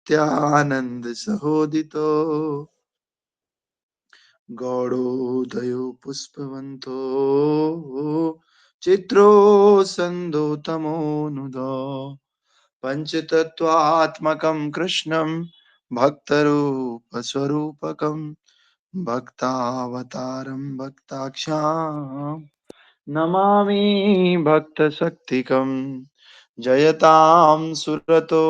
नित्यानंद सहोदितो गौड़ोदयो पुष्पवन्तो चित्रो सन्दोतमोऽनुदो पंचतत्वात्मकं कृष्णं भक्तरूपस्वरूपकं भक्तावतारं भक्ताख्यां नमामि भक्तशक्तिकं जयतां सुरतो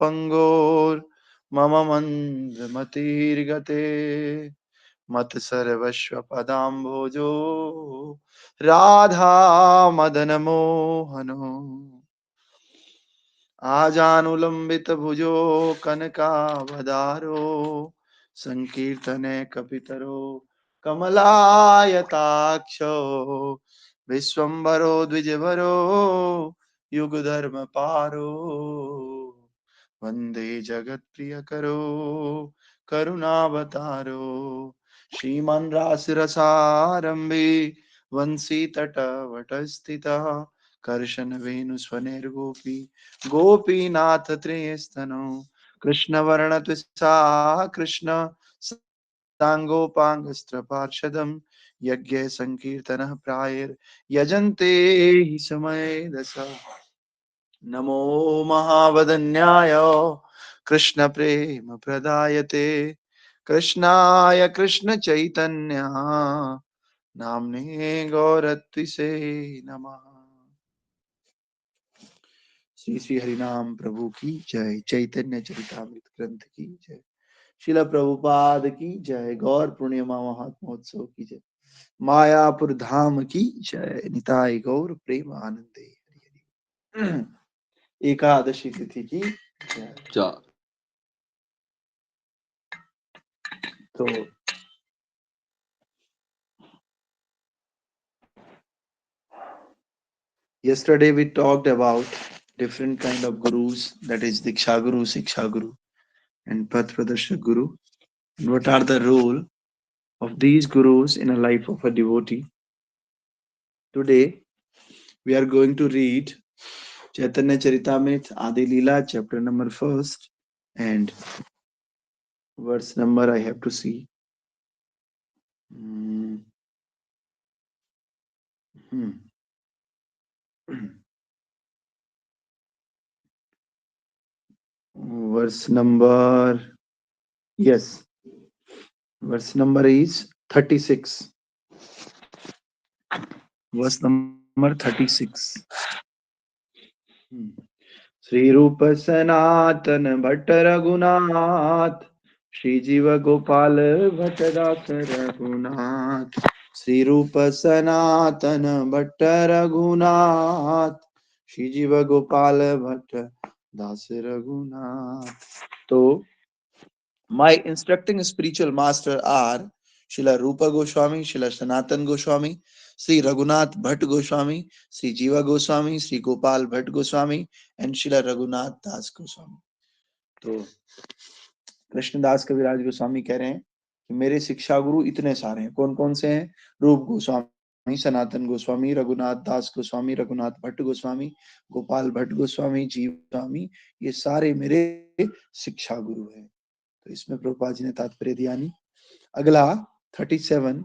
पंगोर्मम मन्दमतिर्गते मत सर्वस्व पदाम्भोजो राधा मदन मोहनो आजानुलंबित भुजो कनकावदारो संकीर्तने कपितरो कमलायताक्षो विश्वम्भरो द्विजभरो युगधर्म पारो वंदे जगत प्रिय करो करुणावतारो श्रीमन् रासि रसारंभे वंशी तटवट स्थिता कर्शन वेणुस्वनिर्गोपी गोपीनाथ त्रयस्तनो कृष्ण वर्ण त्वचा कृष्ण सांगोपांगस्त्रपार्षदम् यज्ञ संकीर्तनः प्रायेर यजन्ते हि समय दशा नमो महावदन्याय कृष्ण प्रेम प्रदायते कृष्णाय कृष्ण चैतन्य नामने गौरत्विषे नमः। श्री श्री हरिनाम प्रभु की जय। चैतन्य चरितामृत ग्रंथ की जय। शिला प्रभुपाद की जय। गौर पूर्णिमा महात्मोत्सव की जय। मायापुर धाम की जय। निताई गौर प्रेम आनंदे हरि हरि। एकादशी तिथि की जय। तो yesterday we talked about different kind of gurus, that is Diksha Guru, Siksha Guru, and Path Pradarshak Guru. And what are the role of these gurus in a life of a devotee? Today we are going to read Chaitanya Charitamrita Adi Leela, chapter number first, and verse number I have to see. Hmm. Hmm. Verse number, yes, verse number is 36. Verse number 36. Hmm. Shri रूप सनातन भट्ट रघुनाथ श्री जीव गोपाल भट्ट दास रघुनाथ श्री रूप सनातन भट्ट रघुनाथ श्री जीव गोपाल भट्ट दास रघुनाथ. तो my instructing spiritual master are Srila Rupa Goswami, Srila Sanatan Goswami, Sri Raghunath Bhatt Goswami, Sri Jiva Goswami, Sri Gopal Bhatt Goswami, and Srila Raghunath Das Goswami. तो कृष्णदास कविराज गोस्वामी कह रहे हैं कि मेरे शिक्षा गुरु इतने सारे हैं. कौन कौन से हैं? रूप गोस्वामी, सनातन गोस्वामी, रघुनाथ दास गोस्वामी, रघुनाथ भट्ट गोस्वामी, गोपाल भट्ट गोस्वामी, जीव गोस्वामी, ये सारे मेरे शिक्षा गुरु हैं. तो इसमें प्रभुपाद जी ने तात्पर्य दिया नहीं. अगला 37.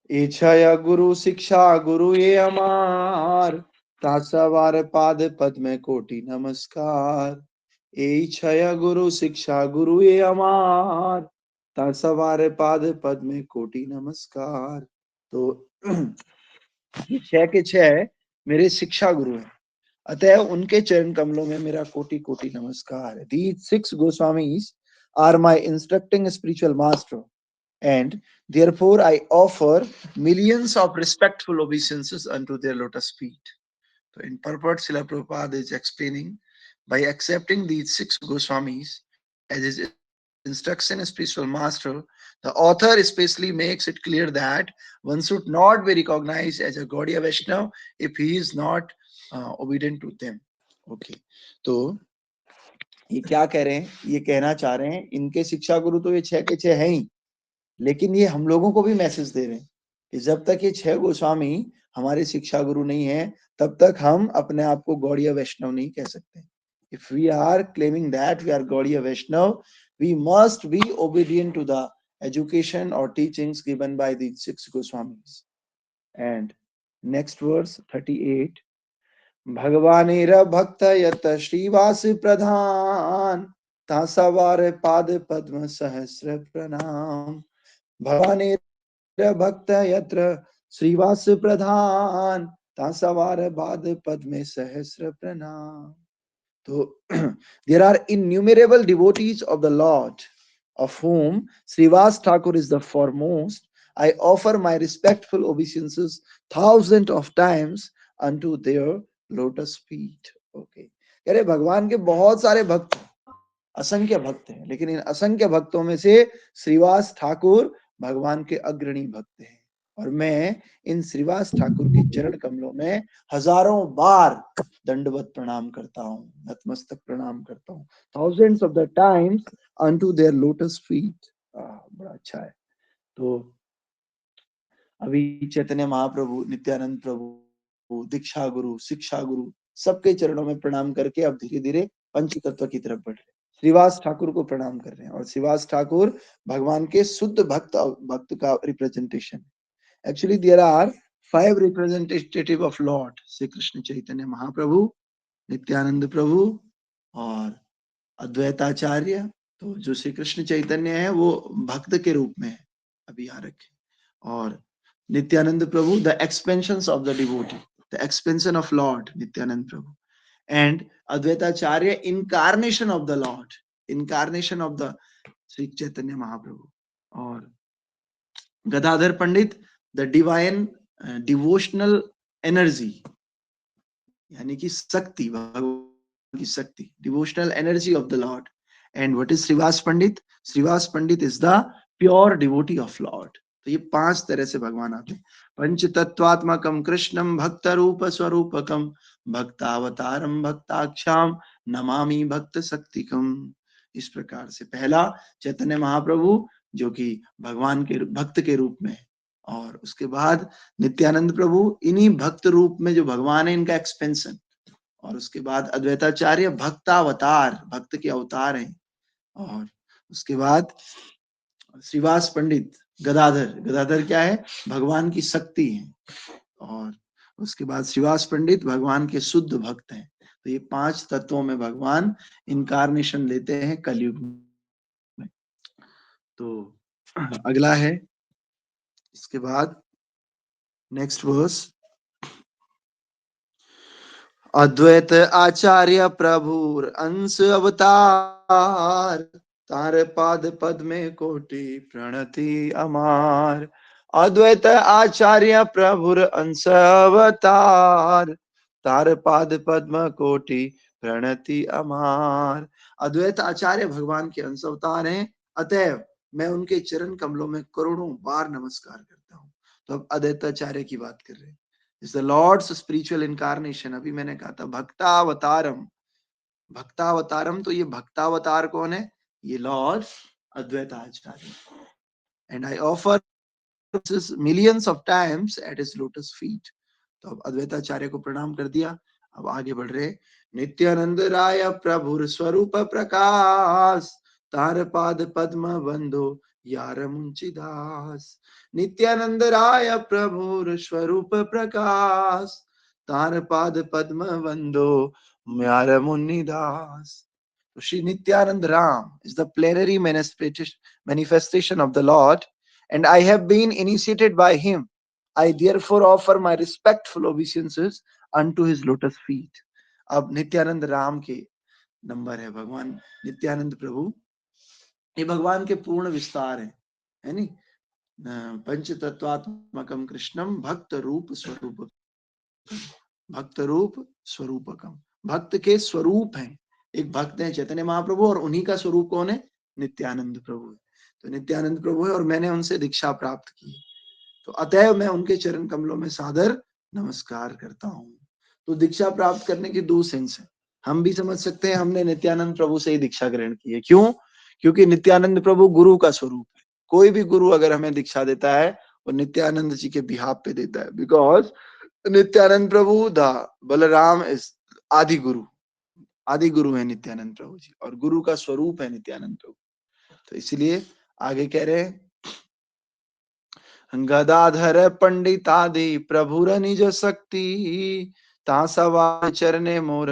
इच्छया गुरु शिक्षा गुरु ये अमार तासावार पाद पद में कोटि नमस्कार. इच्छया गुरु शिक्षा गुरु ये अमार तासावार पाद पद में कोटि नमस्कार. तो ये 6 के 6 मेरे शिक्षा गुरु हैं, अतः उनके चरण कमलों में मेरा कोटि कोटि नमस्कार. These 6 Goswamis are my instructing spiritual master, and therefore I offer millions of respectful obeisances unto their lotus feet. So in purport, Srila Prabhupada is explaining, by accepting these 6 Goswamis as his instruction spiritual master, the author especially makes it clear that one should not be recognized as a Gaudiya Vaishnava if he is not obedient to them. Okay. तो ये क्या कह रहे हैं? ये कहना चाह रहे हैं इनके शिक्षा गुरु तो ये 6 के 6 हैं ही, लेकिन ये हम लोगों को भी मैसेज दे रहे हैं कि जब तक ये 6 गोस्वामी हमारे शिक्षा गुरु नहीं है, तब तक हम अपने आप को गौड़ीय वैष्णव नहीं कह सकते. If we are claiming that we are Gaudiya Vaishnav, we must be obedient to the education or teachings given by the six Goswamis. And next verse 38. भगवानेर भक्त यत श्रीवास प्रधान तासावार पाद पद्म सहस्र प्रणाम भगवानेर भक्त यत्र श्रीवास प्रधान तासावार पाद पद्म सहस्र प्रणाम. So there are innumerable devotees of the Lord, of whom Srivas Thakur is the foremost. I offer my respectful obeisances thousands of times unto their lotus feet. Okay. कह रहे भगवान के बहुत सारे भक्त हैं, असंख्य भक्त हैं, लेकिन इन असंख्य भक्तों में से श्रीवास ठाकुर भगवान के अग्रणी भक्त हैं. और मैं इन श्रीवास ठाकुर के चरण कमलों में हजारों बार दंडवत प्रणाम करता हूँ, नतमस्तक प्रणाम करता हूँ. Thousands of the times unto their lotus feet. बड़ा अच्छा है. तो अभी चैतन्य महाप्रभु, नित्यानंद प्रभु, दीक्षा गुरु, शिक्षा गुरु, सबके चरणों में प्रणाम करके अब धीरे धीरे पंच तत्व की तरफ बढ़ रहे. श्रीवास ठाकुर को प्रणाम कर रहे हैं. और श्रीवास ठाकुर भगवान के शुद्ध भक्त का representation. Actually there are 5 representative of lord, Shri Krishna Chaitanya Mahaprabhu, Nityananda Prabhu और अद्वैताचार्य. तो जो श्री कृष्ण चैतन्य है वो भक्त के रूप में है, अभी यहाँ रखे. और Nityananda Prabhu, the expansion of the devotee, the expansion of lord Nityananda Prabhu. And Advaitacharya, incarnation of the lord, incarnation of the Shri Chaitanya Mahaprabhu. और Gadadhar Pandit, the divine devotional energy, यानी कि शक्ति, भगवान की शक्ति, devotional energy of the lord. And what is Shrivas Pandit? Shrivas Pandit is the pure devotee of lord. तो ये 5 तरह से भगवान आते हैं. पंच तत्वात्मकम कृष्णम भक्त रूप स्वरूपकम भक्तावतारम भक्ताक्षाम नमामि भक्त शक्तिकम. इस प्रकार से पहला चैतन्य महाप्रभु जो कि भगवान के भक्त के रूप में है. और उसके बाद नित्यानंद प्रभु, इन्हीं भक्त रूप में जो भगवान है इनका एक्सपेंशन. और उसके बाद अद्वैताचार्य, भक्तावतार, भक्त के अवतार हैं. और उसके बाद श्रीवास पंडित, गदाधर, गदाधर क्या है? भगवान की शक्ति है. और उसके बाद श्रीवास पंडित भगवान के शुद्ध भक्त हैं. तो ये 5 तत्वों में भगवान इनकारनेशन लेते हैं कलयुग में. तो अगला है, इसके बाद नेक्स्ट वर्स. अद्वैत आचार्य प्रभुर अंश अवतार तार पाद पद में कोटि प्रणति अमार. अद्वैत आचार्य प्रभुर अंश अवतार तार पाद पद्म कोटि प्रणति अमार. अद्वैत आचार्य भगवान के अंश अवतार हैं, अतएव मैं उनके चरण कमलों में करोड़ों बार नमस्कार करता हूँ. तो अब अद्वैत आचार्य की बात कर रहे हैं. is the Lord's spiritual incarnation. अभी मैंने कहा था भक्तावतारम, भक्तावतारम. तो ये भक्तावतार कौन है? ये Lord Advaitacharya. And I offer millions of times at his lotus feet. तो अब अद्वैताचार्य को प्रणाम कर दिया. अब आगे बढ़ रहे. नित्यानंद राय प्रभुर स्वरूप प्रकाश तार पाद पद्म बंधो यार मुंचिदास. नित्यानंद राय प्रभुर स्वरूप प्रकाश तार पाद पद्म बंधो यार मुनिदास. Shri Nityanand Ram is the plenary manifestation of the Lord, and I have been initiated by him. I therefore offer my respectful obeisances unto his lotus feet. अब नित्यानंद राम के नंबर है. भगवान नित्यानंद प्रभु ये भगवान के पूर्ण विस्तार है नी. पंच तत्वात्मकम कृष्णम भक्त रूप स्वरूप, भक्त रूप स्वरूपकम, भक्त के स्वरूप हैं. एक भक्त है चैतन्य महाप्रभु और उन्हीं का स्वरूप कौन है? नित्यानंद प्रभु है. तो नित्यानंद प्रभु है और मैंने उनसे दीक्षा प्राप्त की. तो अतएव मैं उनके चरण कमलों में सादर नमस्कार करता हूँ. तो दीक्षा प्राप्त करने की 2 सेंस है. हम भी समझ सकते हैं हमने नित्यानंद प्रभु से ही दीक्षा ग्रहण की है. क्यों? क्योंकि नित्यानंद प्रभु गुरु का स्वरूप है. कोई भी गुरु अगर हमें दीक्षा देता है वो नित्यानंद जी के बिहाफ पे देता है. Because Nityanand Prabhu the Balram is आदि गुरु. आदि गुरु है नित्यानंद प्रभु जी, और गुरु का स्वरूप है नित्यानंद प्रभु। तो इसलिए आगे कह रहे हैं, गदाधर पंडितादि प्रभुर निज शक्ति, ता सवा चरणे मोर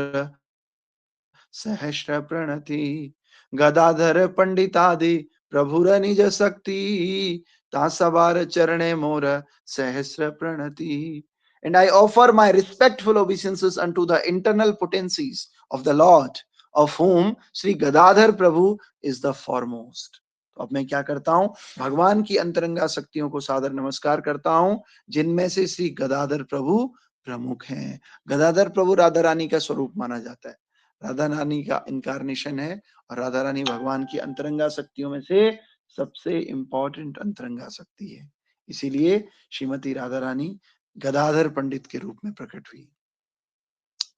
सहस्र प्रणति। गदाधर पंडितादि प्रभुर निज शक्ति, ता सवार चरणे मोर सहस्र Pranati. And I offer my respectful obeisances unto the internal potencies of the Lord, of whom Sri Gadadhar Prabhu is the foremost. तो अब मैं क्या करता हूं, भगवान की अंतरंगा शक्तियों को सादर नमस्कार करता हूं, जिनमें से श्री गदाधर प्रभु प्रमुख हैं। गदाधर प्रभु राधा रानी का स्वरूप माना जाता है, राधा रानी का इनकारनेशन है, और राधा रानी भगवान की अंतरंगा शक्तियों में से सबसे इंपॉर्टेंट अंतरंगा शक्ति है। इसीलिए श्रीमती राधा रानी गदाधर पंडित के रूप में प्रकट हुई।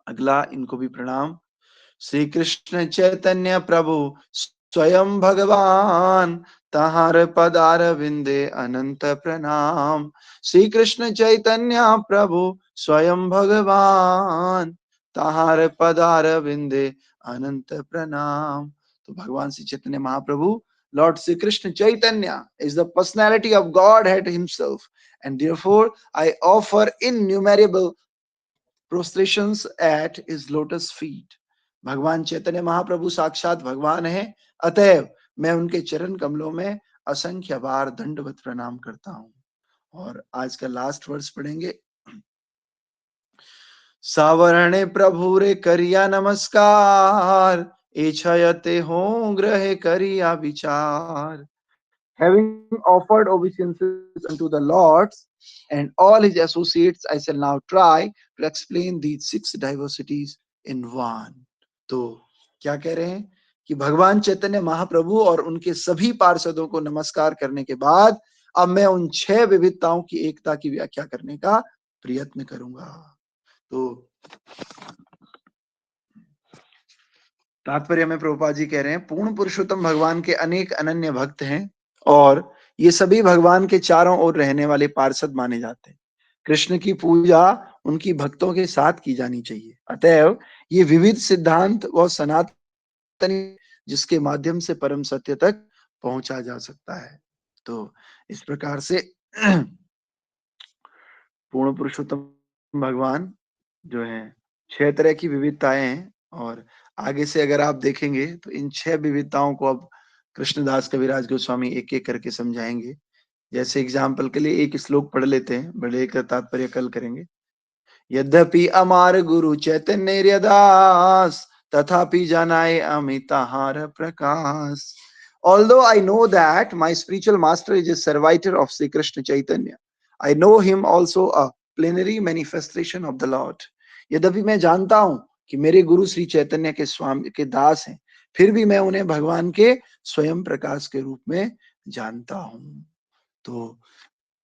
अगला, इनको भी प्रणाम। श्री कृष्ण चैतन्य प्रभु स्वयं भगवान, तहार पदार विंदे अनंत प्रणाम। श्री कृष्ण चैतन्य प्रभु स्वयं भगवान, तहार पदार विंदे अनंत प्रणाम। तो भगवान श्री चैतन्य महाप्रभु, Lord Sri Krishna Chaitanya is the personality of Godhead himself, and therefore I offer innumerable prostrations at his lotus feet. भगवान चैतन्य महाप्रभु साक्षात भगवान है, अतएव मैं उनके चरण कमलों में असंख्य बार दंडवत प्रणाम करता हूं। और आज का लास्ट वर्स पढ़ेंगे। सावरणे प्रभु रे करिया नमस्कार, इच्छयते हो ग्रहे करिया विचार। Having offered obeisances unto the Lords and all his associates, I shall now try to explain these 6 diversities in one. तो क्या कह रहे हैं कि भगवान चैतन्य महाप्रभु और उनके सभी पार्षदों को नमस्कार करने के बाद अब मैं उन 6 विविधताओं की एकता की व्याख्या करने का प्रयत्न करूंगा। तो तात्पर्य में प्रभुपाद जी कह रहे हैं, पूर्ण पुरुषोत्तम भगवान के अनेक अनन्य भक्त हैं, और ये सभी भगवान के चारों ओर रहने वाले पार्षद माने जाते हैं। कृष्ण की पूजा उनकी भक्तों के साथ की जानी चाहिए। अतएव ये विविध सिद्धांत व सनातनी जिसके माध्यम से परम सत्य तक पहुंचा जा सकता है। तो इस प्रकार से पूर्ण पुरुषोत्तम भगवान जो है 6 तरह की विविधताएं हैं, और आगे से अगर आप देखेंगे तो इन 6 विविधताओं को अब कृष्णदास कविराज गोस्वामी एक एक करके समझाएंगे। जैसे एग्जाम्पल के लिए एक श्लोक पढ़ लेते हैं, बड़े का तात्पर्य कल करेंगे। यद्यपि अमार गुरु चैतन्य दास, तथापि जानाए अमिताहार प्रकाश। Although I know that my spiritual master is a servitor of Sri Krishna Chaitanya, I know him also a plenary manifestation of the Lord. यद्यपि मैं जानता हूं कि मेरे गुरु श्री चैतन्य के स्वामी के दास हैं, फिर भी मैं उन्हें भगवान के स्वयं प्रकाश के रूप में जानता हूं। तो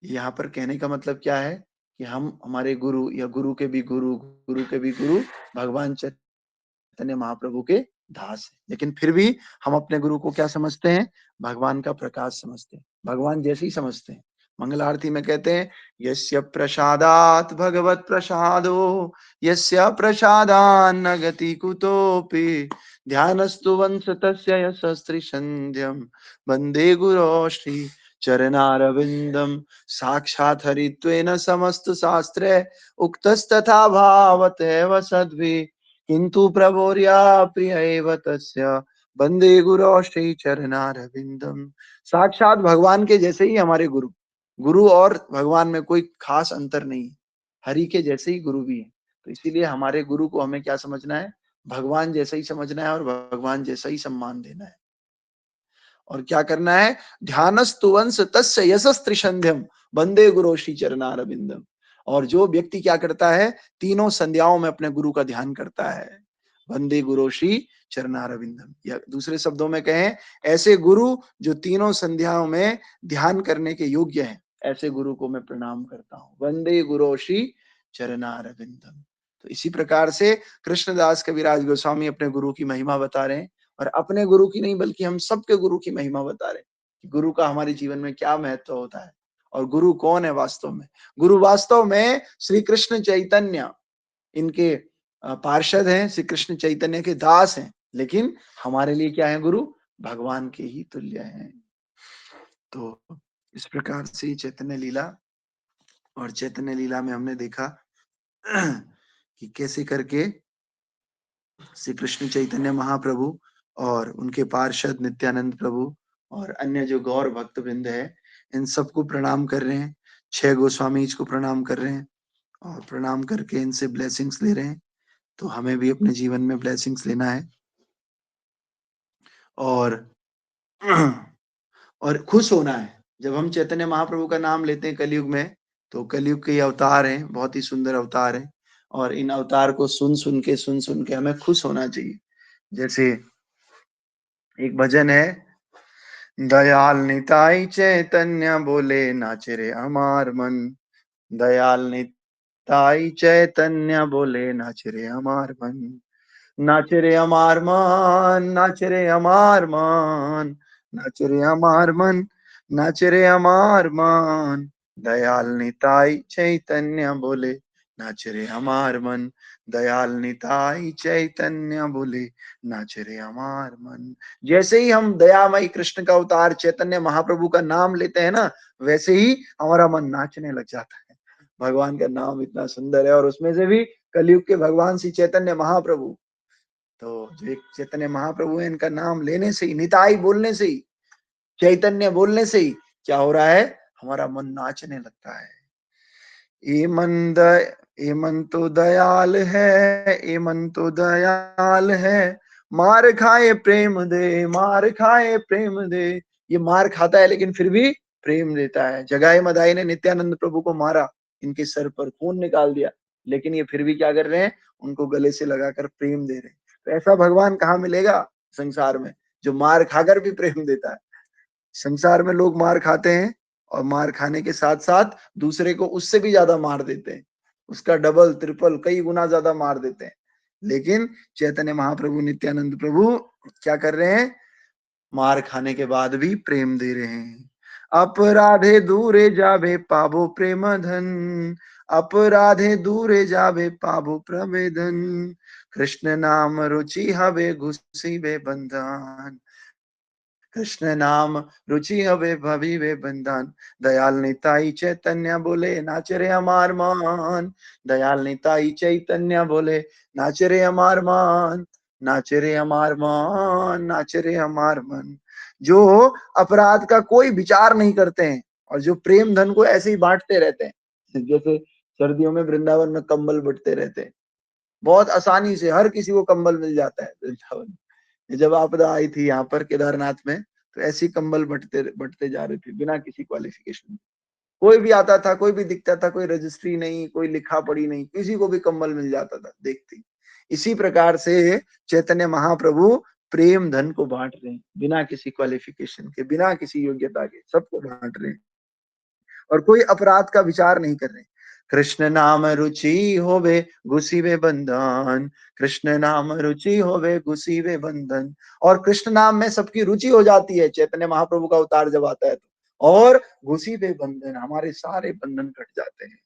यहाँ पर कहने का मतलब क्या है कि हम हमारे गुरु या गुरु के भी गुरु, गुरु के भी गुरु भगवान चैतन्य महाप्रभु के दास है, लेकिन फिर भी हम अपने गुरु को क्या समझते हैं, भगवान का प्रकाश समझते हैं, भगवान जैसे ही समझते हैं। मंगल आरती में कहते हैं, यस्य प्रसादात भगवत प्रसादो, यस्य प्रसादान्न गति कुतोपि, ध्यानस्तु वंश तस्य यशस्त्री संध्यम, वंदे गुरो श्री चरणारविंदम। साक्षात् हरित्वेन समस्त शास्त्रे उक्तस्तथा भावतेव सद्भि, किंतु प्रभोर्या प्रिय एव तस्य, वंदे गुरो श्री चरणारविंदम। साक्षात भगवान के जैसे ही हमारे गुरु, गुरु और भगवान में कोई खास अंतर नहीं, हरि के जैसे ही गुरु भी है। तो इसीलिए हमारे गुरु को हमें क्या समझना है, भगवान जैसा ही समझना है और भगवान जैसा ही सम्मान देना है। और क्या करना है, ध्यानस्तु वंश तस्य यशस त्रिसंध्यम, वंदे गुरु श्री चरणारविंदम। और जो व्यक्ति क्या करता है, तीनों संध्याओं में अपने गुरु का ध्यान करता है, वंदे गुरु श्री चरणारविंदम। या दूसरे शब्दों में कहें, ऐसे गुरु जो तीनों संध्याओं में ध्यान करने के योग्य हैं, ऐसे गुरु को मैं प्रणाम करता हूं, वंदे गुरु श्री चरणारविंदम। तो इसी प्रकार से कृष्णदास कविराज गोस्वामी अपने गुरु की महिमा बता रहे हैं, और अपने गुरु की नहीं बल्कि हम सबके गुरु की महिमा बता रहे हैं कि गुरु का हमारे जीवन में क्या महत्व होता है। और गुरु कौन है वास्तव में, गुरु वास्तव में श्री कृष्ण चैतन्य, इनके पार्षद हैं, श्री कृष्ण चैतन्य के दास हैं, लेकिन हमारे लिए क्या है गुरु? भगवान के ही तुल्य हैं। तो इस प्रकार से चैतन्य लीला, और चैतन्य लीला में हमने देखा कि कैसे करके श्री कृष्ण चैतन्य महाप्रभु और उनके पार्षद नित्यानंद प्रभु और अन्य जो गौर भक्त वृंद है, इन सबको प्रणाम कर रहे हैं। 6 गोस्वामीज को प्रणाम कर रहे हैं और प्रणाम करके इनसे ब्लेसिंग्स ले रहे हैं। तो हमें भी अपने जीवन में ब्लेसिंग्स लेना है और और खुश होना है। जब हम चैतन्य महाप्रभु का नाम लेते हैं कलयुग में, तो कलयुग के ये अवतार हैं, बहुत ही सुंदर अवतार हैं, और इन अवतार को सुन सुन के हमें खुश होना चाहिए। जैसे एक भजन है, दयाल निताई चैतन्य बोले नाचे रे हमार मन, दयाल निताई चैतन्य बोले नाचे रे हमार मन, नाच रे अमार मन, नाच रे अमार मन, नाच रे अमार मन, नाच रे अमार मन, दयाल निताई चैतन्य बोले नाच रे अमार मन, दयाल निताई चैतन्य बोले नाच रे अमार मन। जैसे ही हम दयामय कृष्ण का अवतार चैतन्य महाप्रभु का नाम लेते हैं ना, वैसे ही हमारा मन नाचने लग जाता है। भगवान का नाम इतना सुंदर है, और उसमें से भी कलयुग के भगवान श्री चैतन्य महाप्रभु, तो जो एक चैतन्य महाप्रभु है, इनका नाम लेने से ही, निताई बोलने से ही, चैतन्य बोलने से ही क्या हो रहा है? हमारा मन नाचने लगता है। ये मन द ये मन तो दयाल है, ये मन तो दयाल है, मार खाए प्रेम दे, मार खाए प्रेम दे। ये मार खाता है लेकिन फिर भी प्रेम देता है। जगाई मदाई ने नित्यानंद प्रभु को मारा, इनके सर पर खून निकाल दिया, लेकिन ये फिर भी क्या कर रहे हैं? उनको गले से लगाकर प्रेम दे रहे हैं। तो ऐसा भगवान कहाँ मिलेगा संसार में, जो मार खाकर भी प्रेम देता है। संसार में लोग मार खाते हैं, और मार खाने के साथ साथ दूसरे को उससे भी ज्यादा मार देते हैं, उसका डबल ट्रिपल कई गुना ज्यादा मार देते हैं। लेकिन चैतन्य महाप्रभु नित्यानंद प्रभु क्या कर रहे हैं? मार खाने के बाद भी प्रेम दे रहे हैं। अपराधे दूरे जाबे पाबो प्रेम धन, अपराधे दूरे जाबे पाबो प्रवेदन, कृष्ण नाम रुचि हवे घुसी बे बंधन, कृष्ण नाम रुचि हवे भवी वे बंधन, दयाल निताई चैतन्य बोले नाच रे हमार मन, दयाल निताई चैतन्य बोले नाच रे हमार मन, नाच रे हमार मन, नाच रे हमार मन। जो अपराध का कोई विचार नहीं करते हैं, और जो प्रेम धन को ऐसे ही बांटते रहते हैं, जैसे सर्दियों में वृंदावन में कंबल बंटते रहते हैं, बहुत आसानी से हर किसी को कंबल मिल जाता है वृंदावन। जब आपदा आई थी यहाँ पर केदारनाथ में, तो ऐसे ही कंबल बंटते बंटते जा रहे थे बिना किसी क्वालिफिकेशन। कोई भी आता था, कोई भी दिखता था, कोई रजिस्ट्री नहीं, कोई लिखा पढ़ी नहीं, किसी को भी कंबल मिल जाता था देखते ही। इसी प्रकार से चैतन्य महाप्रभु प्रेम धन को बांट रहे हैं, बिना किसी क्वालिफिकेशन के, बिना किसी योग्यता के, सबको बांट रहे हैं, और कोई अपराध का विचार नहीं कर रहे। कृष्ण नाम रुचि होवे घुसीवे बंधन, कृष्ण नाम रुचि होवे घुसीवे बंधन। और कृष्ण नाम में सबकी रुचि हो जाती है चैतन्य महाप्रभु का अवतार जब आता है तो, और घुसीवे बंधन, हमारे सारे बंधन कट जाते हैं।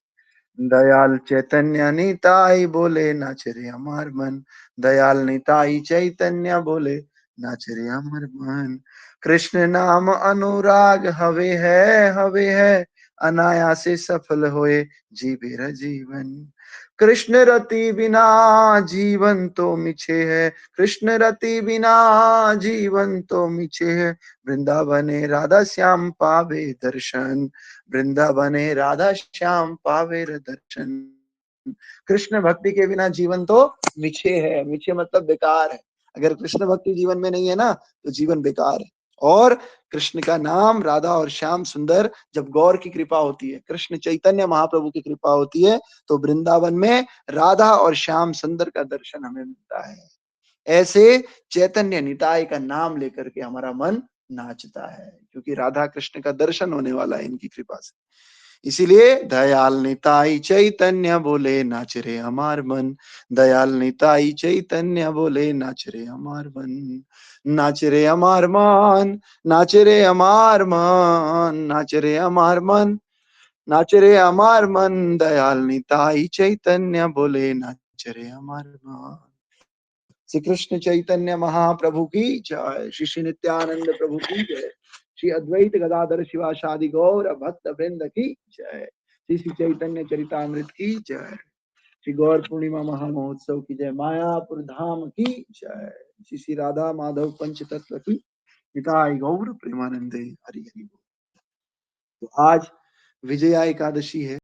दयाल चैतन्य निताई बोले नाच रे हमार मन, दयाल निताई चैतन्य बोले नाच रे हमार मन, कृष्ण नाम अनुराग हवे है, अनायासे सफल होए जीवेर जीवन, कृष्ण रति बिना जीवन तो मिछे है, कृष्ण रति बिना जीवन तो मिछे है, वृंदावने राधा श्याम पावे दर्शन, वृंदावने राधा श्याम पावे दर्शन। कृष्ण भक्ति के बिना जीवन तो मिछे है, मिछे मतलब बेकार है। अगर कृष्ण भक्ति जीवन में नहीं है ना, तो जीवन बेकार है। और कृष्ण का नाम, राधा और श्याम सुंदर, जब गौर की कृपा होती है, कृष्ण चैतन्य महाप्रभु की कृपा होती है, तो वृंदावन में राधा और श्याम सुंदर का दर्शन हमें मिलता है। ऐसे चैतन्य निताय का नाम लेकर के हमारा मन नाचता है, क्योंकि राधा कृष्ण का दर्शन होने वाला है इनकी कृपा से। इसीलिए दयाल निताई चैतन्य बोले नाच रे हमार मन, दयाल निताई चैतन्य बोले नाच रे हमार मन, नाच रे हमार मन, नाच रे हमार मन, नाच रे हमार मन, नाच रे हमार मन, दयाल निताई चैतन्य बोले नाच चरे अमर मान। श्री कृष्ण चैतन्य महाप्रभु की जय। श्री श्री नित्यानंद प्रभु की जय। श्री अद्वैत गदाधर शिवासादि गौर भक्त वृंद की जय। श्री श्री चैतन्य चरितामृत की जय। श्री गौर पूर्णिमा महामहोत्सव की जय। मायापुर धाम की जय। श्री श्री राधा माधव पंच तत्व की निताई गौर प्रेमानंदे हरि हरि बोल। तो आज विजया एकादशी है।